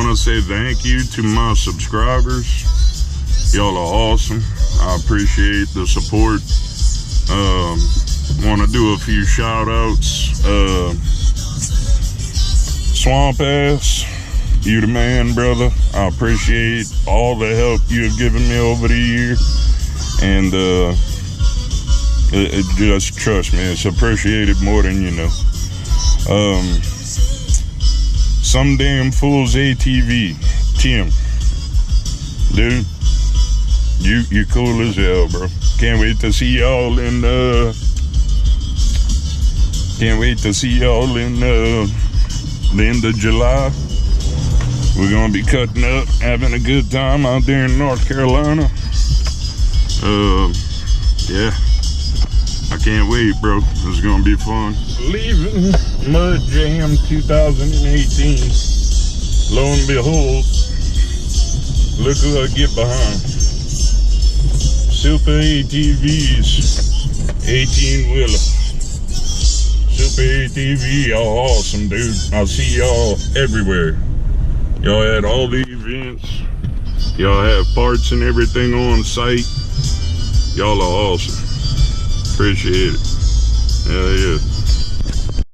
want to say thank you to my subscribers. Y'all are awesome. I appreciate the support. Want to do a few shout outs. Swamp Ass, you the man, brother. I appreciate all the help you've given me over the year. And it just, trust me, it's appreciated more than you know. Some Damn Fools ATV, Tim. Dude, you cool as hell, bro. Can't wait to see y'all in the end of July. We're gonna be cutting up, having a good time out there in North Carolina. Yeah, I can't wait, bro. It's gonna be fun. Leaving Mud Jam 2018. Lo and behold, look who I get behind. Super ATVs, 18-wheeler. Super ATV, y'all awesome, dude. I see y'all everywhere. Y'all had all the events. Y'all have parts and everything on site. Y'all are awesome. Appreciate it. Hell yeah.